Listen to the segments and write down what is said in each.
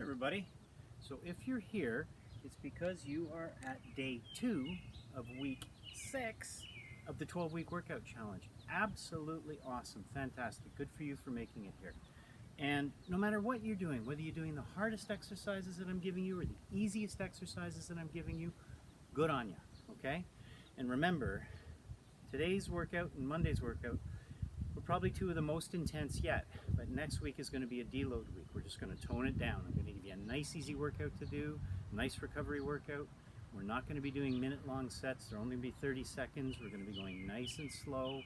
Everybody. So if you're here, it's because you are at day 2 of week 6 of the 12-week workout challenge. Absolutely awesome, fantastic, good for you for making it here. And no matter what you're doing, whether you're doing the hardest exercises that I'm giving you or the easiest exercises that I'm giving you, good on you, okay? And remember, today's workout and Monday's workout were probably 2 of the most intense yet, but next week is going to be a deload week. We're just going to tone it down. I'm going to give you a nice easy workout to do, nice recovery workout. We're not going to be doing minute-long sets. They're only going to be 30 seconds. We're going to be going nice and slow.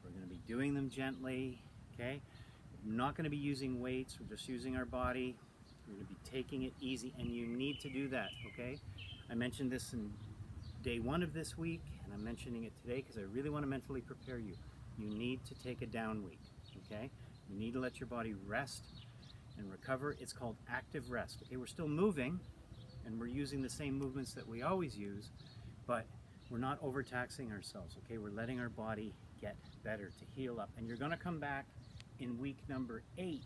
We're going to be doing them gently, okay? We're not going to be using weights. We're just using our body. We're going to be taking it easy, and you need to do that, okay? I mentioned this in day 1 of this week, and I'm mentioning it today because I really want to mentally prepare you. You need to take a down week, okay? You need to let your body rest and recover. It's called active rest, okay? We're still moving and we're using the same movements that we always use, but we're not overtaxing ourselves, okay? We're letting our body get better, to heal up, and you're gonna come back in week number 8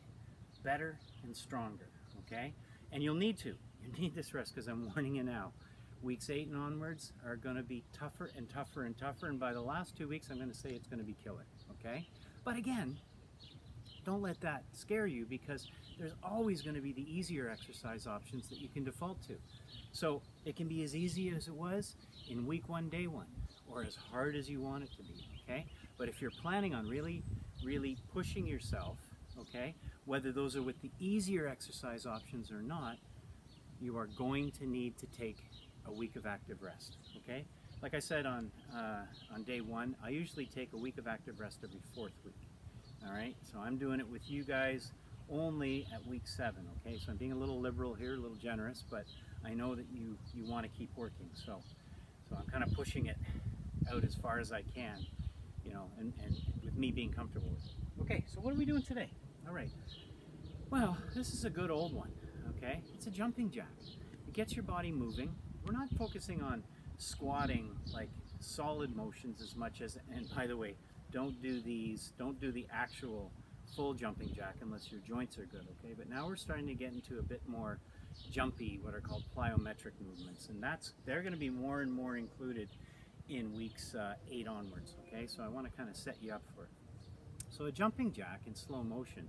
better and stronger, okay? And you'll need to. You need this rest because I'm warning you now. Weeks 8 and onwards are going to be tougher and tougher and tougher, and by the last 2 weeks I'm going to say it's going to be killer, okay? But again, don't let that scare you because there's always going to be the easier exercise options that you can default to. So it can be as easy as it was in week 1, day 1, or as hard as you want it to be, okay? But if you're planning on really pushing yourself, okay, whether those are with the easier exercise options or not, you are going to need to take a week of active rest, okay? Like I said on day 1, I usually take a week of active rest every 4th week, all right? So I'm doing it with you guys only at week 7, okay? So I'm being a little liberal here, a little generous, but I know that you want to keep working, so I'm kind of pushing it out as far as I can, you know, and with me being comfortable with it. Okay, so what are we doing today? All right, well, this is a good old one, okay? It's a jumping jack. It gets your body moving. We're not focusing on squatting like solid motions as much as, and by the way, don't do the actual full jumping jack unless your joints are good, okay? But now we're starting to get into a bit more jumpy, what are called plyometric movements, and they're going to be more and more included in weeks 8 onwards, okay? So I want to kind of set you up for it. So a jumping jack in slow motion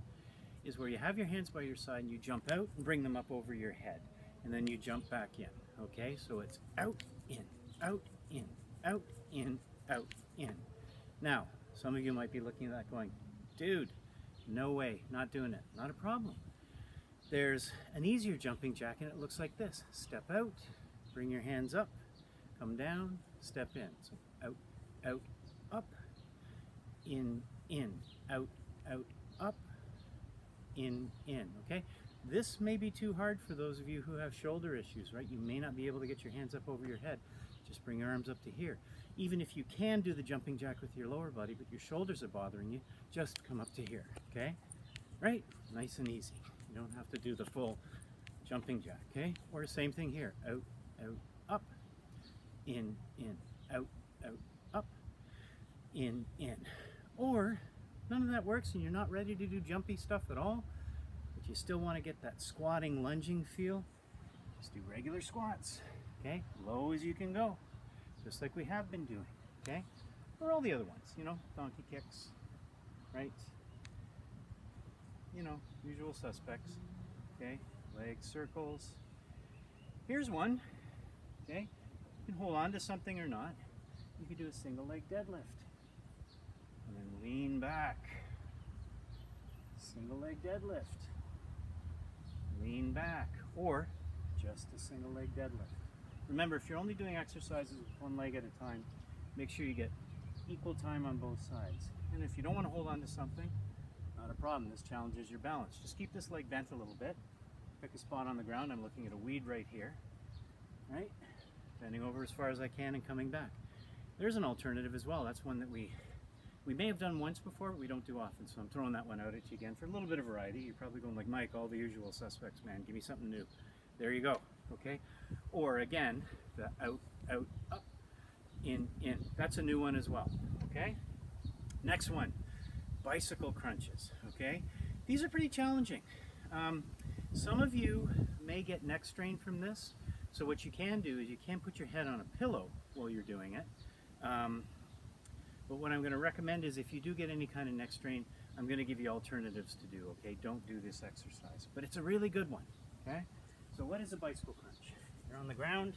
is where you have your hands by your side and you jump out and bring them up over your head, and then you jump back in, okay? So it's out, in, out, in, out, in, out, in. Now, some of you might be looking at that going, dude, no way, not doing it. Not a problem. There's an easier jumping jack and it looks like this. Step out, bring your hands up, come down, step in. So out, out, up, in, out, up, in, okay? This may be too hard for those of you who have shoulder issues, right? You may not be able to get your hands up over your head. Just bring your arms up to here. Even if you can do the jumping jack with your lower body, but your shoulders are bothering you, just come up to here, okay? Right? Nice and easy. You don't have to do the full jumping jack, okay? Or same thing here. Out, up, in, out, up, in. Or none of that works and you're not ready to do jumpy stuff at all, but you still want to get that squatting, lunging feel, just do regular squats, okay? Low as you can go, just like we have been doing, okay? Or all the other ones, you know, donkey kicks, right? You know, usual suspects, okay? Leg circles. Here's one, okay? You can hold on to something or not. You could do a single leg deadlift. And then lean back. Single leg deadlift. Lean back. Or just a single leg deadlift. Remember, if you're only doing exercises with one leg at a time, make sure you get equal time on both sides. And if you don't want to hold on to something, not a problem. This challenges your balance. Just keep this leg bent a little bit. Pick a spot on the ground. I'm looking at a weed right here. Right? Bending over as far as I can and coming back. There's an alternative as well. That's one that we may have done once before, but we don't do often, so I'm throwing that one out at you again for a little bit of variety. You're probably going like, Mike, all the usual suspects, man. Give me something new. There you go, okay? Or again, the out, up, in. That's a new one as well, okay? Next one, bicycle crunches, okay? These are pretty challenging. Some of you may get neck strain from this, so what you can do is you can put your head on a pillow while you're doing it. But what I'm going to recommend is if you do get any kind of neck strain, I'm going to give you alternatives to do, okay? Don't do this exercise, but it's a really good one, okay? So what is a bicycle crunch? You're on the ground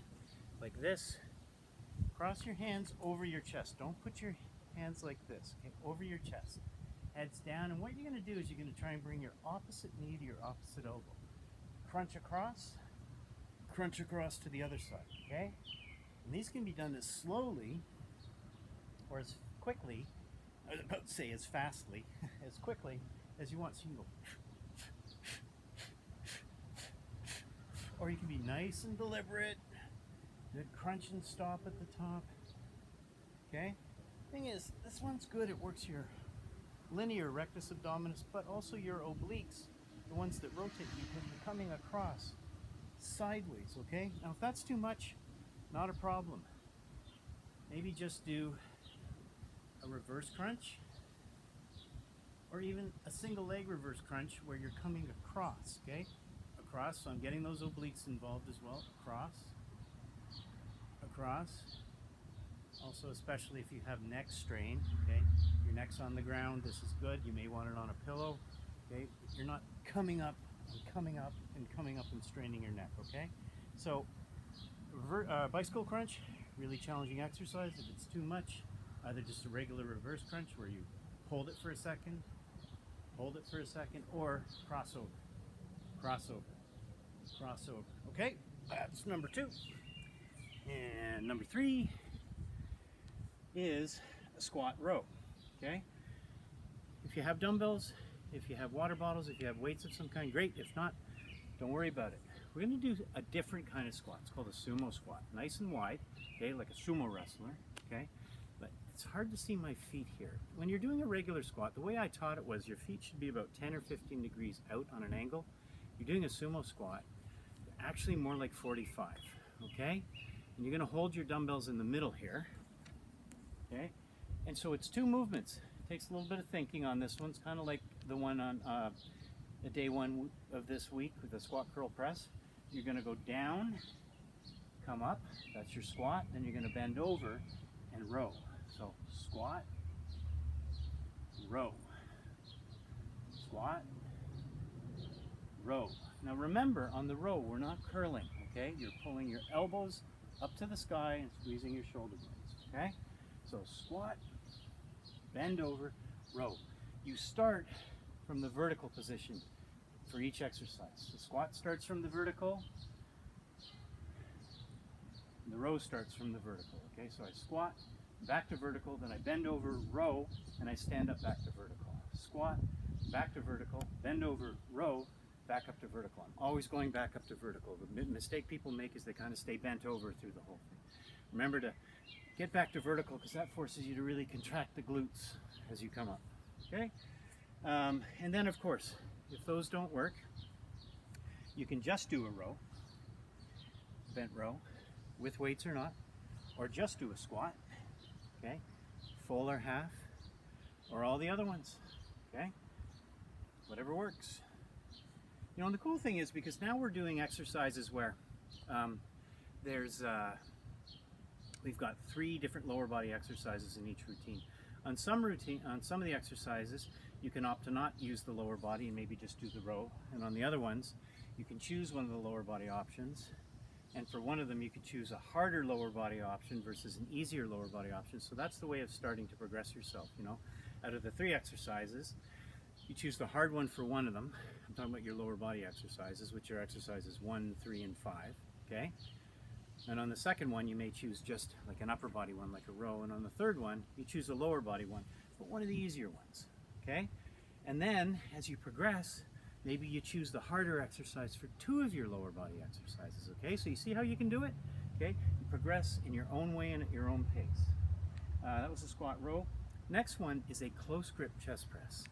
like this. Cross your hands over your chest. Don't put your hands like this, okay? Over your chest. Heads down, and what you're going to do is you're going to try and bring your opposite knee to your opposite elbow. Crunch across to the other side, okay? And these can be done as slowly or as quickly, I was about to say as fastly, as quickly as you want. So you can go, or you can be nice and deliberate. Good crunch and stop at the top. Okay? Thing is, this one's good. It works your linear rectus abdominis, but also your obliques, the ones that rotate you, because you're coming across sideways, okay? Now, if that's too much, not a problem. Maybe just do a reverse crunch, or even a single leg reverse crunch where you're coming across, okay? Across, so I'm getting those obliques involved as well. Across. Also, especially if you have neck strain, okay? Your neck's on the ground, this is good. You may want it on a pillow, okay? You're not coming up and straining your neck, okay? So, bicycle crunch, really challenging exercise. If it's too much, either just a regular reverse crunch where you hold it for a second, or crossover. Okay, that's number 2. And number 3 is a squat row, okay? If you have dumbbells, if you have water bottles, if you have weights of some kind, great. If not, don't worry about it. We're gonna do a different kind of squat. It's called a sumo squat. Nice and wide, okay, like a sumo wrestler, okay? But it's hard to see my feet here. When you're doing a regular squat, the way I taught it was your feet should be about 10 or 15 degrees out on an angle. You're doing a sumo squat, actually more like 45, okay? And you're gonna hold your dumbbells in the middle here, okay? And so it's 2 movements. It takes a little bit of thinking on this one. It's kind of like the one on the day 1 of this week with the squat curl press. You're gonna go down, come up, that's your squat, then you're gonna bend over and row. So squat, row, squat, row. Now remember, on the row, we're not curling, okay? You're pulling your elbows up to the sky and squeezing your shoulder blades, okay? So squat, bend over, row. You start from the vertical position for each exercise. The squat starts from the vertical, and the row starts from the vertical, okay? So I squat, back to vertical, then I bend over, row, and I stand up back to vertical. Squat, back to vertical, bend over, row, back up to vertical. I'm always going back up to vertical. The mistake people make is they kind of stay bent over through the whole thing. Remember to get back to vertical because that forces you to really contract the glutes as you come up, okay? And then of course, if those don't work, you can just do a row, bent row, with weights or not, or just do a squat, okay? Full or half, or all the other ones, okay? Whatever works. You know, and the cool thing is because now we're doing exercises where we've got 3 different lower body exercises in each routine. On some of the exercises, you can opt to not use the lower body and maybe just do the row. And on the other ones, you can choose one of the lower body options. And for one of them, you could choose a harder lower body option versus an easier lower body option. So that's the way of starting to progress yourself, you know. Out of the 3 exercises, you choose the hard one for one of them. I'm talking about your lower body exercises, which are exercises 1, 3, and 5, okay? And on the second one, you may choose just like an upper body one, like a row. And on the third one, you choose a lower body one, but one of the easier ones, okay? And then, as you progress, maybe you choose the harder exercise for 2 of your lower body exercises, okay? So you see how you can do it, okay? You progress in your own way and at your own pace. That was a squat row. Next one is a close grip chest press.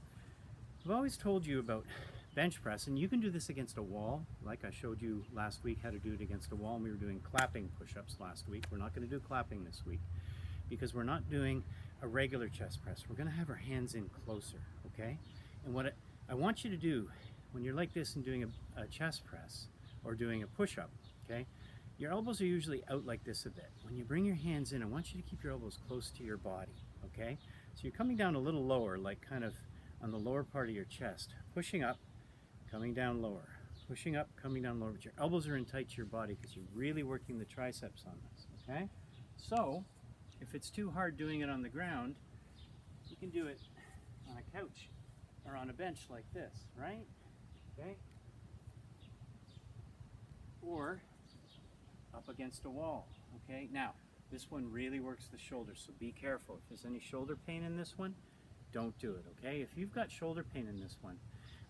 I've always told you about bench press, and you can do this against a wall, like I showed you last week how to do it against a wall, and we were doing clapping push-ups last week. We're not going to do clapping this week because we're not doing a regular chest press. We're going to have our hands in closer, okay? And what I want you to do when you're like this and doing a chest press or doing a push-up, okay, your elbows are usually out like this a bit. When you bring your hands in, I want you to keep your elbows close to your body, okay? So you're coming down a little lower, like kind of on the lower part of your chest, pushing up, coming down lower, pushing up, coming down lower. But your elbows are in tight to your body because you're really working the triceps on this, okay? So if it's too hard doing it on the ground, you can do it on a couch or on a bench like this, right? Okay? Or up against a wall, okay? Now, this one really works the shoulders, so be careful. If there's any shoulder pain in this one, don't do it, okay? If you've got shoulder pain in this one,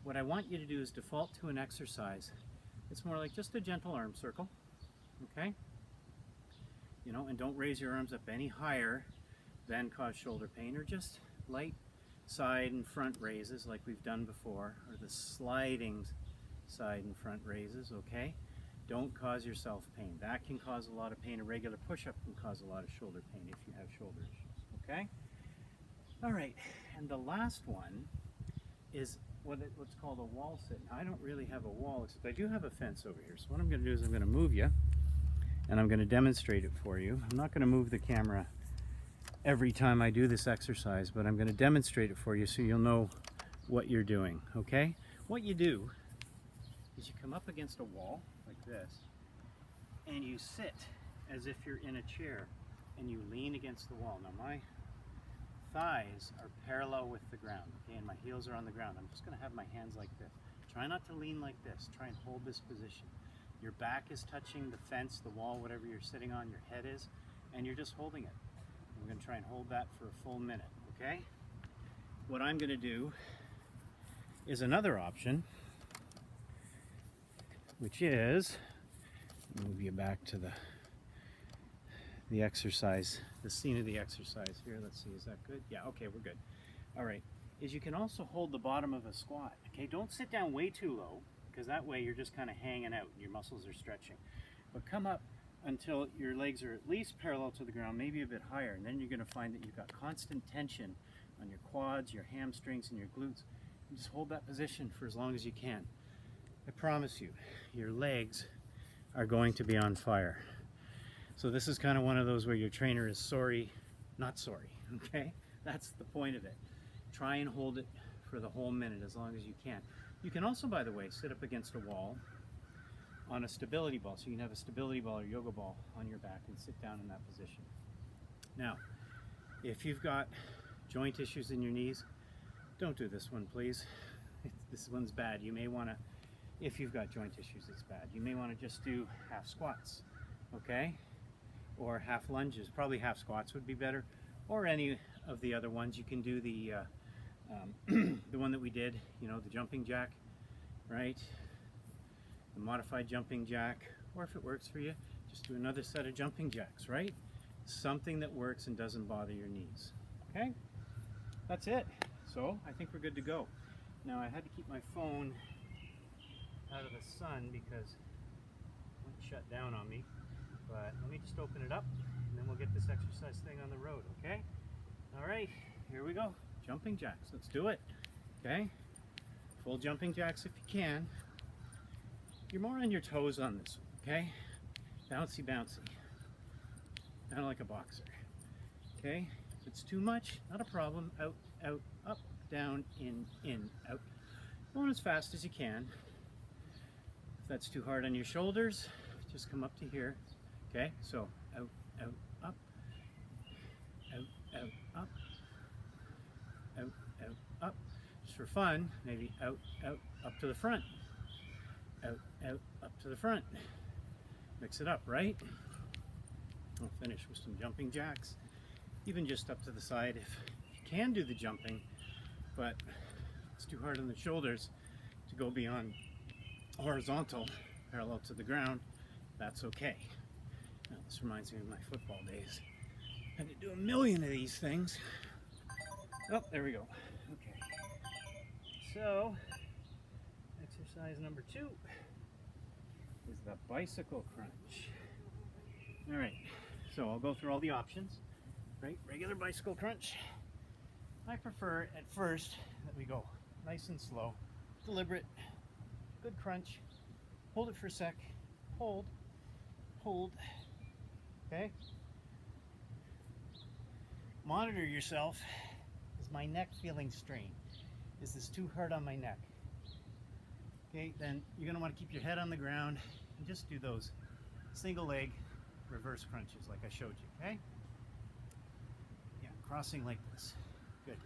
what I want you to do is default to an exercise. It's more like just a gentle arm circle, okay? You know, and don't raise your arms up any higher than cause shoulder pain, or just light side and front raises like we've done before, or the sliding side and front raises, okay? Don't cause yourself pain. That can cause a lot of pain. A regular push-up can cause a lot of shoulder pain if you have shoulder issues, okay? All right, and the last one is what's called a wall sit. Now, I don't really have a wall, except I do have a fence over here. So what I'm going to do is I'm going to move you, and I'm going to demonstrate it for you. I'm not going to move the camera every time I do this exercise, but I'm going to demonstrate it for you so you'll know what you're doing, okay? What you do is you come up against a wall like this, and you sit as if you're in a chair, and you lean against the wall. Now my thighs are parallel with the ground, okay, and my heels are on the ground. I'm just going to have my hands like this. Try not to lean like this. Try and hold this position. Your back is touching the fence, the wall, whatever you're sitting on, your head is, and you're just holding it. We're going to try and hold that for a full minute, okay? What I'm going to do is another option, which is, move you back to the exercise, the scene of the exercise here. Let's see, is that good? Yeah, okay, we're good. All right, is you can also hold the bottom of a squat, okay? Don't sit down way too low, because that way you're just kind of hanging out and your muscles are stretching. But come up until your legs are at least parallel to the ground, maybe a bit higher, and then you're going to find that you've got constant tension on your quads, your hamstrings, and your glutes. And just hold that position for as long as you can. I promise you, your legs are going to be on fire. So this is kind of one of those where your trainer is sorry, not sorry, okay? That's the point of it. Try and hold it for the whole minute as long as you can. You can also, by the way, sit up against a wall on a stability ball. So you can have a stability ball or yoga ball on your back and sit down in that position. Now, if you've got joint issues in your knees, don't do this one, please. This one's bad. You may want to, if you've got joint issues, it's bad. You may want to just do half squats, okay? Or half lunges. Probably half squats would be better. Or any of the other ones. You can do the the one that we did, you know, the jumping jack, right? The modified jumping jack. Or if it works for you, just do another set of jumping jacks, right? Something that works and doesn't bother your knees. Okay? That's it. So I think we're good to go. Now I had to keep my phone out of the sun because it went shut down on me. But let me just open it up and then we'll get this exercise thing on the road, okay? All right, here we go. Jumping jacks, let's do it, okay? Full jumping jacks if you can. You're more on your toes on this one, okay? Bouncy, bouncy. Kind of like a boxer, okay? If it's too much, not a problem. Out, out, up, down, in, out. Going as fast as you can. If that's too hard on your shoulders, just come up to here. Okay, so out, out, up, out, out, up, out, out, up. Just for fun, maybe out, out, up to the front. Out, out, up to the front. Mix it up, right? I'll finish with some jumping jacks. Even just up to the side if you can do the jumping, but it's too hard on the shoulders to go beyond horizontal, parallel to the ground. That's okay. Now, this reminds me of my football days. I had to do a million of these things. Oh, there we go. Okay. So, exercise number 2 is the bicycle crunch. All right, so I'll go through all the options. Right, regular bicycle crunch. I prefer at first that we go nice and slow, deliberate, Good crunch. Hold it for a sec. Hold. Hold. Okay? Monitor yourself. Is my neck feeling strained? Is this too hard on my neck? Okay, then you're going to want to keep your head on the ground and just do those single leg reverse crunches like I showed you, okay? Yeah, crossing like this. Good.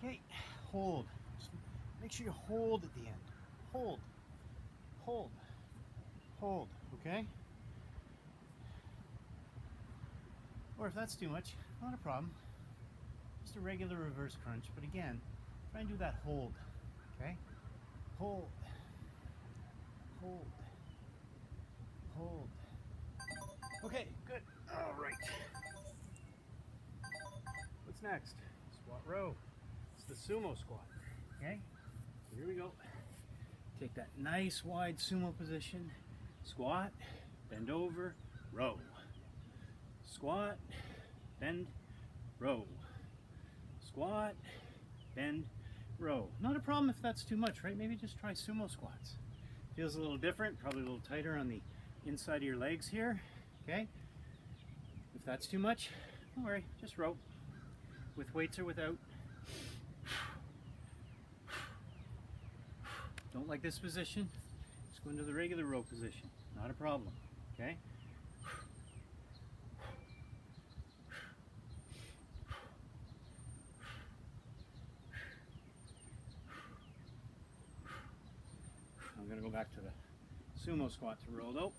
Okay, hold. Just make sure you hold at the end. Hold. Hold. Hold, okay? Or if that's too much, not a problem. Just a regular reverse crunch, but again, try and do that hold, okay? Hold. Hold. Hold. Okay, good. All right. What's next? Squat row. It's the sumo squat, okay? Here we go. Take that nice wide sumo position. Squat, bend over, row. Squat, bend, row. Squat, bend, row. Not a problem if that's too much, right? Maybe just try sumo squats. Feels a little different, probably a little tighter on the inside of your legs here, okay? If that's too much, don't worry, just row. With weights or without. Don't like this position, just go into the regular row position. Not a problem, okay? I'm going to go back to the sumo squat to roll though.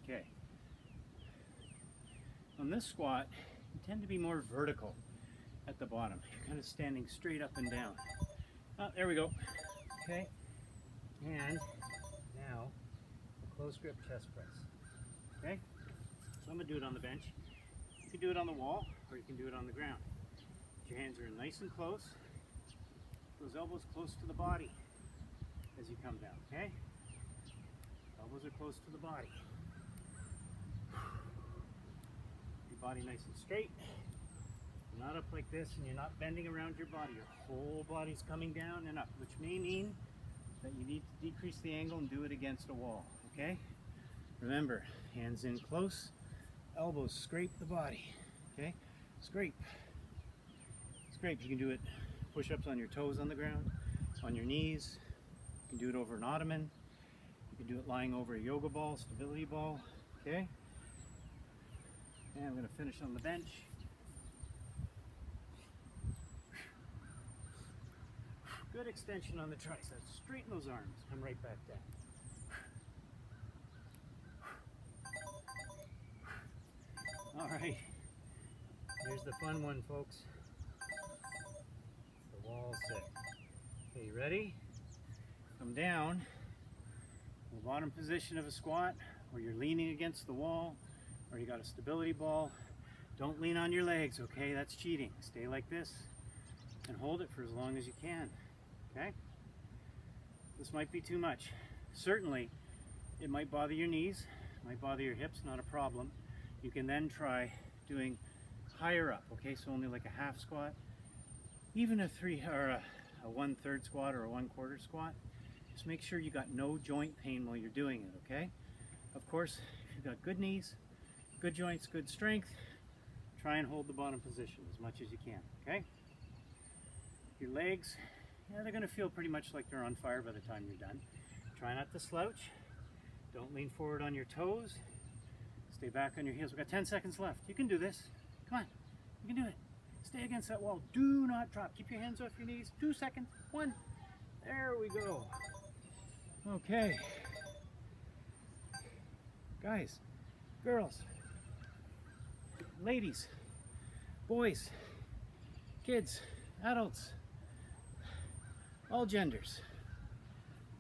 Okay. On this squat, you tend to be more vertical at the bottom. You're kind of standing straight up and down. There we go. Okay. And now, a close grip chest press. Okay? So I'm going to do it on the bench. You can do it on the wall, or you can do it on the ground. Your hands are nice and close. Those elbows close to the body as you come down, okay? Elbows are close to the body. Your body nice and straight. You're not up like this and you're not bending around your body. Your whole body's coming down and up, which may mean that you need to decrease the angle and do it against a wall, okay? Remember, hands in close, elbows scrape the body, okay? Scrape. Scrape. You can do it push-ups on your toes on the ground, on your knees. You can do it over an ottoman. You can do it lying over a yoga ball, stability ball, okay? And I'm going to finish on the bench. Good extension on the triceps. Straighten those arms. Come right back down. All right. Here's the fun one, folks. The wall sit. Okay, you ready? Come down. The bottom position of a squat, or you're leaning against the wall, or you got a stability ball. Don't lean on your legs, okay? That's cheating. Stay like this and hold it for as long as you can, okay? This might be too much. Certainly, it might bother your knees, might bother your hips, not a problem. You can then try doing higher up, okay? So only like a half squat, even a 1/3 squat or a 1/4 squat. Just make sure you got no joint pain while you're doing it, okay? Of course, if you've got good knees, good joints, good strength, try and hold the bottom position as much as you can, okay? Your legs, yeah, they're gonna feel pretty much like they're on fire by the time you're done. Try not to slouch. Don't lean forward on your toes. Stay back on your heels. We've got 10 seconds left. You can do this. Come on, you can do it. Stay against that wall. Do not drop. Keep your hands off your knees. 2 seconds. 1. There we go. Okay. Guys, girls, ladies, boys, kids, adults, all genders.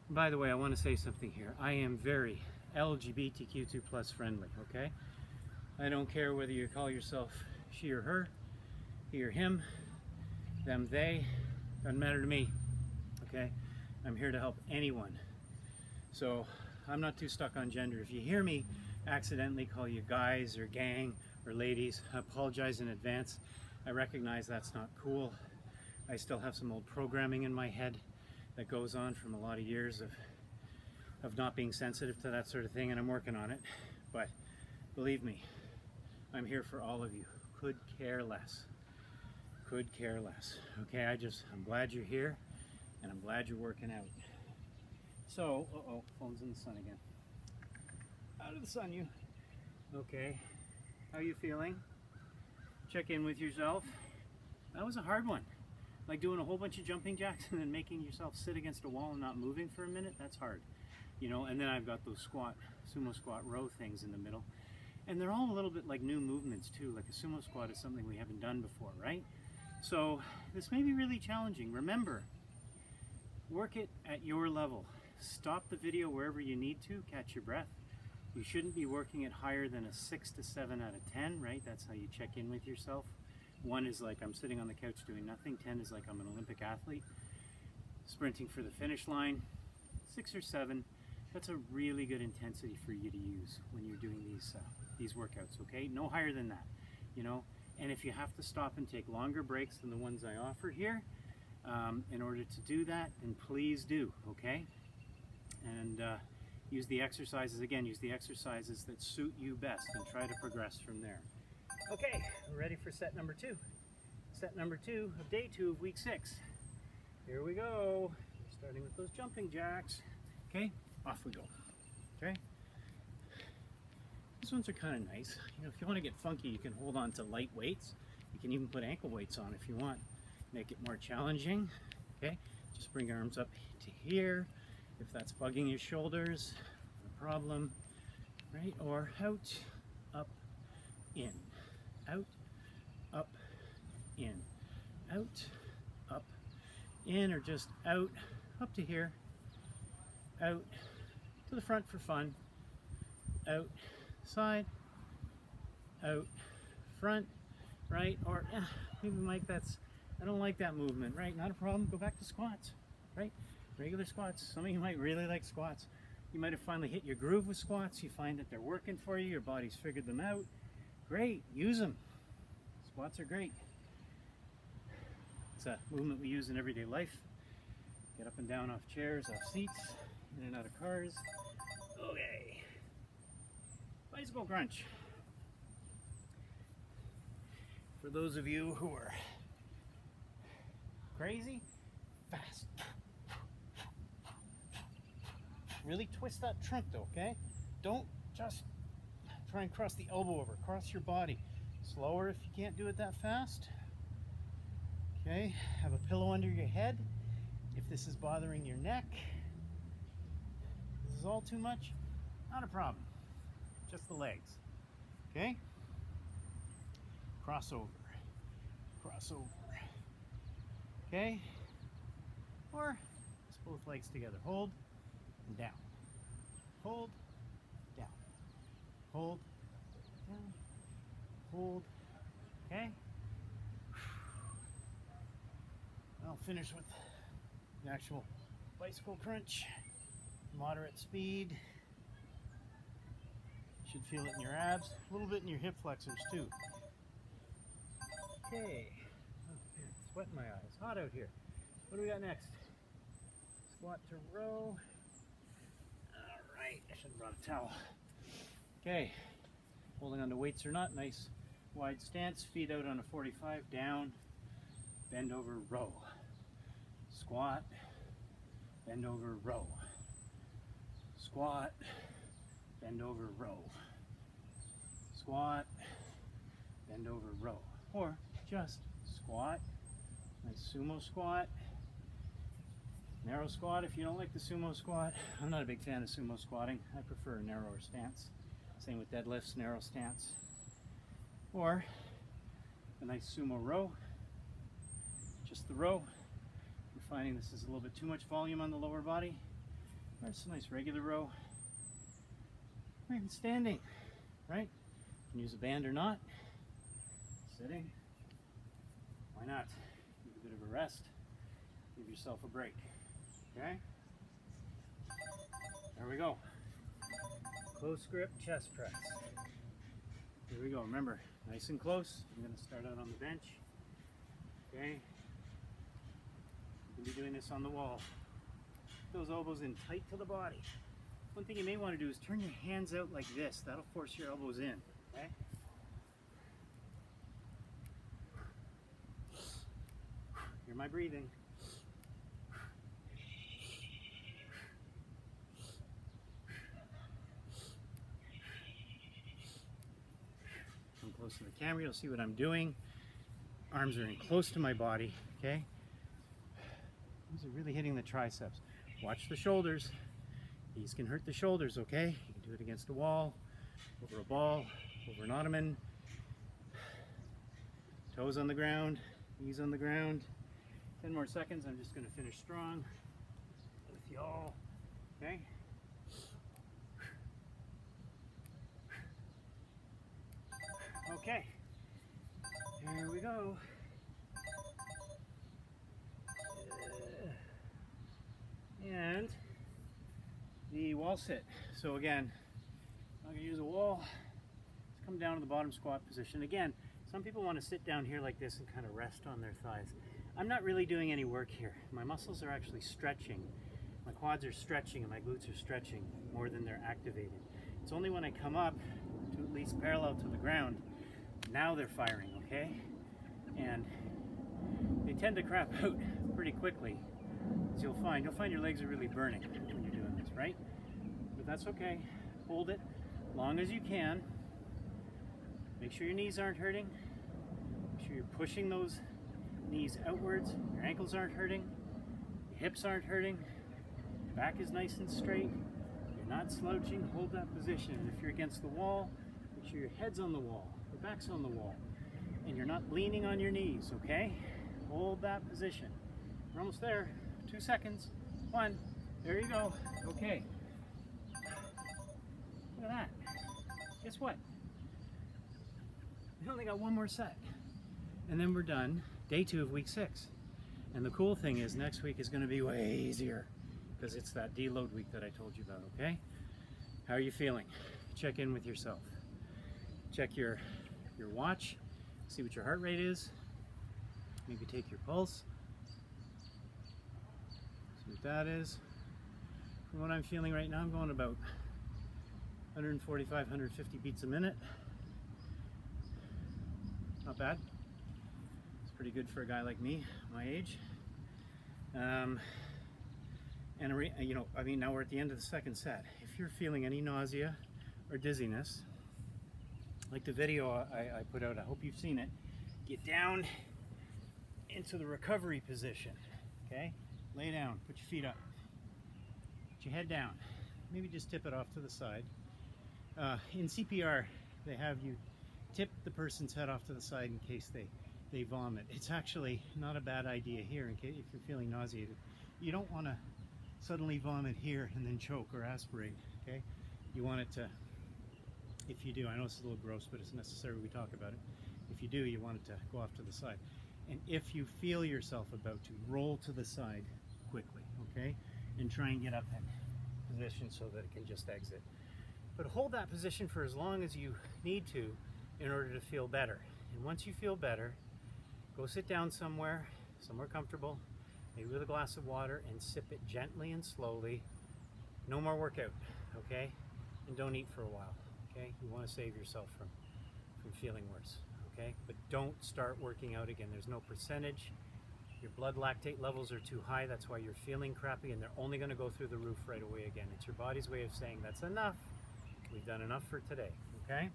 By the way, I want to say something here. I am very LGBTQ2+ friendly, okay? I don't care whether you call yourself she or her, he or him, them, they, doesn't matter to me, okay? I'm here to help anyone. So I'm not too stuck on gender. If you hear me accidentally call you guys or gang or ladies, I apologize in advance. I recognize that's not cool. I still have some old programming in my head that goes on from a lot of years of not being sensitive to that sort of thing, and I'm working on it. But believe me, I'm here for all of you. Could care less. Could care less. Okay, I'm glad you're here, and I'm glad you're working out. So, phone's in the sun again. Out of the sun, you. Okay, how you feeling? Check in with yourself. That was a hard one. Like doing a whole bunch of jumping jacks and then making yourself sit against a wall and not moving for a minute, that's hard. You know, and then I've got those sumo squat row things in the middle. And they're all a little bit like new movements too. Like a sumo squat is something we haven't done before, right? So this may be really challenging. Remember, work it at your level. Stop the video wherever you need to, catch your breath. You shouldn't be working it higher than a 6 to 7 out of 10, right? That's how you check in with yourself. 1 is like I'm sitting on the couch doing nothing. 10 is like I'm an Olympic athlete sprinting for the finish line. 6 or 7, that's a really good intensity for you to use when you're doing these workouts, okay? No higher than that, you know? And if you have to stop and take longer breaks than the ones I offer here, in order to do that, then please do, okay? And use the exercises, use the exercises that suit you best and try to progress from there. Okay, we're ready for set number 2. Set number 2 of day 2 of week 6. Here we go. Starting with those jumping jacks. Okay, off we go. Okay. These ones are kind of nice. You know, if you want to get funky, you can hold on to light weights. You can even put ankle weights on if you want. Make it more challenging. Okay, just bring your arms up to here. If that's bugging your shoulders, no problem. Right, or out, up, in. Out, up, in. Out, up, in, or just out, up to here. Out, to the front for fun. Out, side, out, front, right, or maybe Mike, I don't like that movement, right? Not a problem, go back to squats, right? Regular squats. Some of you might really like squats. You might have finally hit your groove with squats. You find that they're working for you, your body's figured them out. Great, use them. Squats are great. It's a movement we use in everyday life. Get up and down off chairs, off seats, in and out of cars. Okay. Bicycle crunch. For those of you who are crazy, fast. Really twist that trunk though, okay? Don't just try and cross the elbow over. Cross your body. Slower if you can't do it that fast. Okay, have a pillow under your head. If this is bothering your neck, this is all too much, not a problem. Just the legs, okay? Crossover, crossover, okay? Or just both legs together. Hold and down. Hold, down. Hold, down. Hold, okay? I'll finish with the actual bicycle crunch. Moderate speed. Should feel it in your abs, a little bit in your hip flexors too. Okay, oh, man, sweat in my eyes, hot out here. What do we got next? Squat to row. All right, I should have brought a towel. Okay, holding on to weights or not, nice wide stance, feet out on a 45, down, bend over, row. Squat, bend over, row. Squat, bend over, row. Squat, bend over, row. Or just squat, nice sumo squat. Narrow squat if you don't like the sumo squat. I'm not a big fan of sumo squatting. I prefer a narrower stance. Same with deadlifts, narrow stance. Or a nice sumo row, just the row. You're finding this is a little bit too much volume on the lower body. Or it's a nice regular row. Or even standing, right? You can use a band or not. Sitting, why not? Give a bit of a rest. Give yourself a break, okay? There we go. Close grip chest press. Here we go. Remember, nice and close. I'm going to start out on the bench. Okay. You can be doing this on the wall. those elbows in tight to the body. One thing you may want to do is turn your hands out like this. That'll force your elbows in, okay? Hear my breathing. Come close to the camera, you'll see what I'm doing. Arms are in close to my body, okay? These are really hitting the triceps. Watch the shoulders. These can hurt the shoulders, okay? You can do it against a wall, over a ball, over an ottoman. Toes on the ground, knees on the ground. 10 more seconds, I'm just gonna finish strong with y'all, okay? Okay, here we go. And the wall sit. So again, I'm gonna use a wall. Let's come down to the bottom squat position. Again, some people want to sit down here like this and kind of rest on their thighs. I'm not really doing any work here. My muscles are actually stretching. My quads are stretching and my glutes are stretching more than they're activated. It's only when I come up to at least parallel to the ground, now they're firing, okay? And they tend to crap out pretty quickly. As you'll find your legs are really burning when you're doing this, right? But that's okay. Hold it long as you can. Make sure your knees aren't hurting. Make sure you're pushing those knees outwards. Your ankles aren't hurting. Your hips aren't hurting. Your back is nice and straight. You're not slouching. Hold that position. And if you're against the wall, make sure your head's on the wall, your back's on the wall, and you're not leaning on your knees, okay? Hold that position. We're almost there. 2 seconds. 1. There you go. Okay. Look at that. Guess what? We only got 1 more set. And then we're done. Day 2 of week 6. And the cool thing is next week is going to be way easier because it's that deload week that I told you about, okay? How are you feeling? Check in with yourself. Check your watch. See what your heart rate is. Maybe take your pulse. See what that is. From what I'm feeling right now, I'm going about 145, 150 beats a minute. Not bad. It's pretty good for a guy like me, my age. And you know, I mean, now we're at the end of the second set. If you're feeling any nausea or dizziness, like the video I put out, I hope you've seen it. Get down into the recovery position, okay? Lay down, put your feet up, put your head down. Maybe just tip it off to the side. In CPR, they have you tip the person's head off to the side in case they vomit. It's actually not a bad idea here in case if you're feeling nauseated. You don't want to suddenly vomit here and then choke or aspirate, okay? You want it to, if you do, I know it's a little gross, but it's necessary we talk about it. If you do, you want it to go off to the side. And if you feel yourself about to, roll to the side quickly, okay? And try and get up in position so that it can just exit. But hold that position for as long as you need to in order to feel better. And once you feel better, go sit down somewhere comfortable, maybe with a glass of water, and sip it gently and slowly. No more workout, okay? And don't eat for a while, okay? You want to save yourself from feeling worse, okay? But don't start working out again. There's no percentage. Your blood lactate levels are too high. That's why you're feeling crappy, and they're only going to go through the roof right away again. It's your body's way of saying that's enough. We've done enough for today, okay?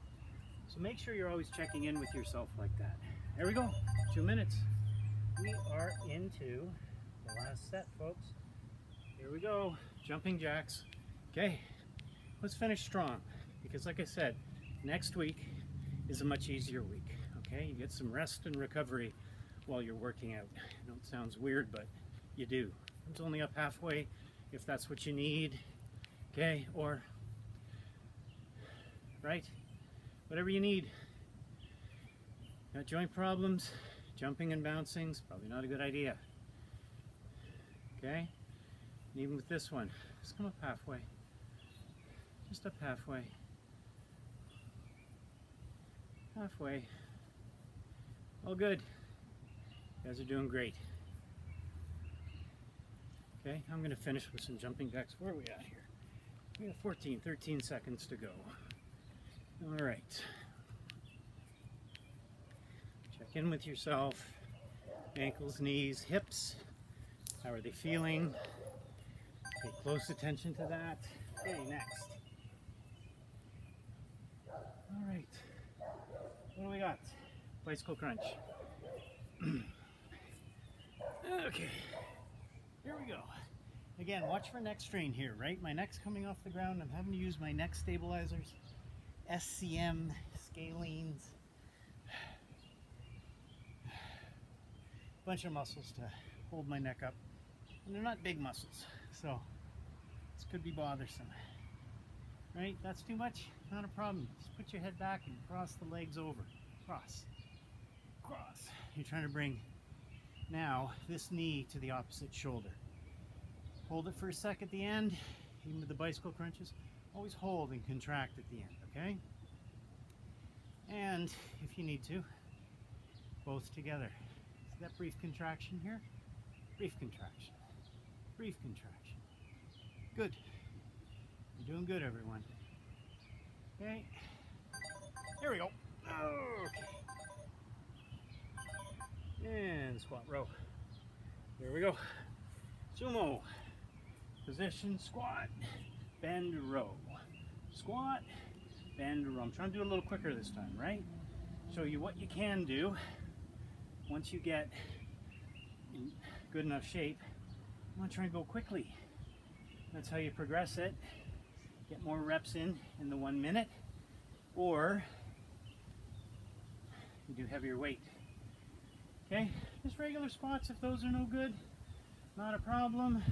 So make sure you're always checking in with yourself like that. There we go, 2 minutes. We are into the last set, folks. Here we go, jumping jacks. Okay, let's finish strong because like I said, next week is a much easier week, okay? You get some rest and recovery while you're working out. I know it sounds weird, but you do. It's only up halfway if that's what you need, okay? Or, right? Whatever you need. Got joint problems, jumping and bouncing is probably not a good idea. Okay? And even with this one, just come up halfway. Just up halfway. Halfway. All good. You guys are doing great. Okay, I'm going to finish with some jumping jacks. Where are we at here? We have 13 seconds to go. All right. Check in with yourself. Ankles, knees, hips. How are they feeling? Pay close attention to that. Okay, next. All right. What do we got? Bicycle crunch. Okay. Here we go. Again, watch for neck strain here, right? My neck's coming off the ground. I'm having to use my neck stabilizers, SCM, scalenes, bunch of muscles to hold my neck up. And they're not big muscles, so this could be bothersome. Right? That's too much? Not a problem. Just put your head back and cross the legs over. Cross. Cross. You're trying to bring now this knee to the opposite shoulder. Hold it for a sec at the end, even with the bicycle crunches. Always hold and contract at the end, okay? And if you need to, both together. See that brief contraction here? Brief contraction. Brief contraction. Good. You're doing good, everyone. Okay. Here we go. Okay. And squat row. There we go. Sumo. Position, squat, bend, row. Squat, bend, row. I'm trying to do it a little quicker this time, right? Show you what you can do once you get in good enough shape. You want to try and go quickly. That's how you progress it. Get more reps in the 1 minute, or you do heavier weight. Okay, just regular squats if those are no good, not a problem.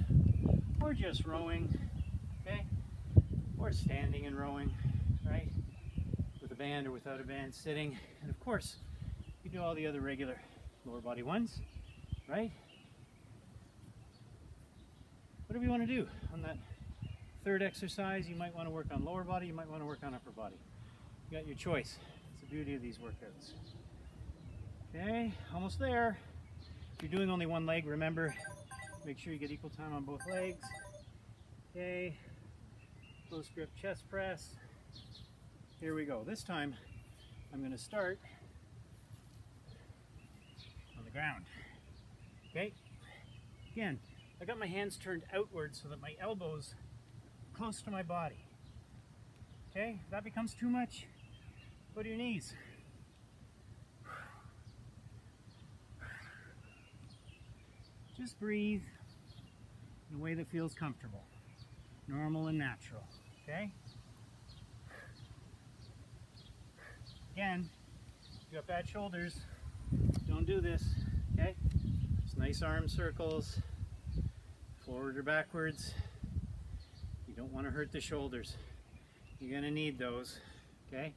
Or just rowing, okay? Or standing and rowing, right? With a band or without a band, sitting. And of course, you do all the other regular lower body ones, right? Whatever you want to do. On that third exercise, you might want to work on lower body, you might want to work on upper body. You got your choice. That's the beauty of these workouts. Okay, almost there. If you're doing only one leg, remember, make sure you get equal time on both legs. Okay, close grip chest press. Here we go. This time I'm going to start on the ground. Okay, again, I got my hands turned outward so that my elbows are close to my body. Okay, if that becomes too much, go to your knees. Just breathe in a way that feels comfortable, normal and natural, okay? Again, if you got bad shoulders, don't do this, okay? Just nice arm circles, forward or backwards. You don't want to hurt the shoulders. You're gonna need those, okay?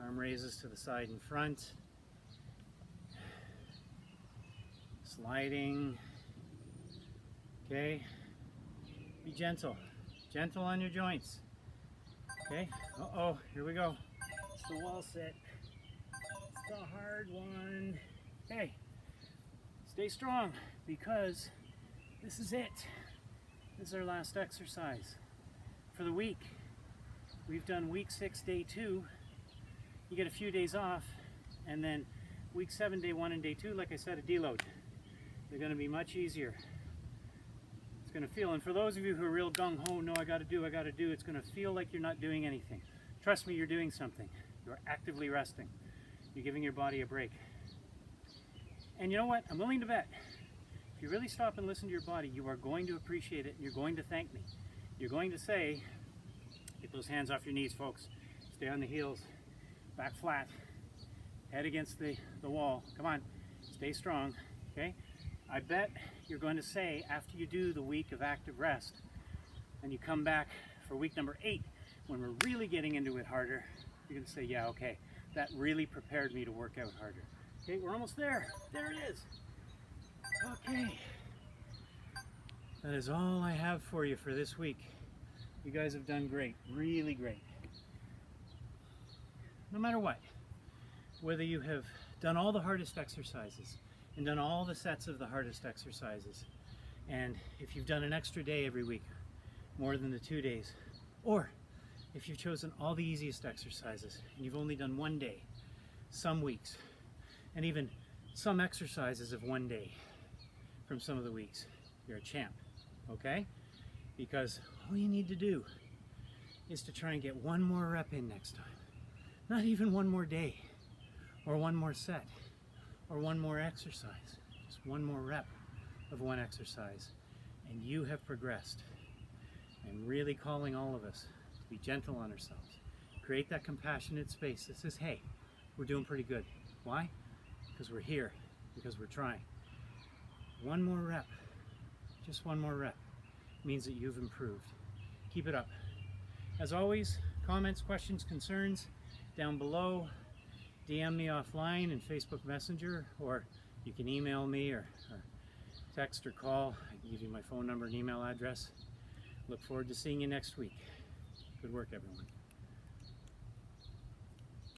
Arm raises to the side and front. Sliding, okay? Be gentle, gentle on your joints, okay? Uh-oh, here we go. It's the wall sit. It's the hard one. Okay, stay strong because this is it. This is our last exercise for the week. We've done week 6, day 2. You get a few days off, and then week 7, day 1 and day 2, like I said, a deload. They're going to be much easier. It's going to feel, and for those of you who are real gung-ho, no, I got to do, it's going to feel like you're not doing anything. Trust me, you're doing something. You're actively resting. You're giving your body a break. And you know what? I'm willing to bet, if you really stop and listen to your body, you are going to appreciate it, and you're going to thank me. You're going to say, get those hands off your knees, folks. Stay on the heels, back flat, head against the wall. Come on, stay strong, okay? I bet you're going to say, after you do the week of active rest, and you come back for week number 8, when we're really getting into it harder, you're going to say, yeah, okay, that really prepared me to work out harder. Okay, we're almost there. There it is. Okay. That is all I have for you for this week. You guys have done great, really great. No matter what, whether you have done all the hardest exercises, and done all the sets of the hardest exercises, And if you've done an extra day every week, more than the 2 days, or if you've chosen all the easiest exercises and you've only done 1 day, some weeks, and even some exercises of 1 day from some of the weeks, you're a champ, okay? Because all you need to do is to try and get 1 more rep in next time. Not even 1 more day, or 1 more set, or 1 more exercise. Just 1 more rep of 1 exercise, and you have progressed. I'm really calling all of us to be gentle on ourselves. Create that compassionate space that says, hey, we're doing pretty good. Why? Because we're here, because we're trying. 1 more rep, just 1 more rep, means that you've improved. Keep it up. As always, comments, questions, concerns, down below. DM me offline in Facebook Messenger, or you can email me or text or call. I can give you my phone number and email address. Look forward to seeing you next week. Good work, everyone.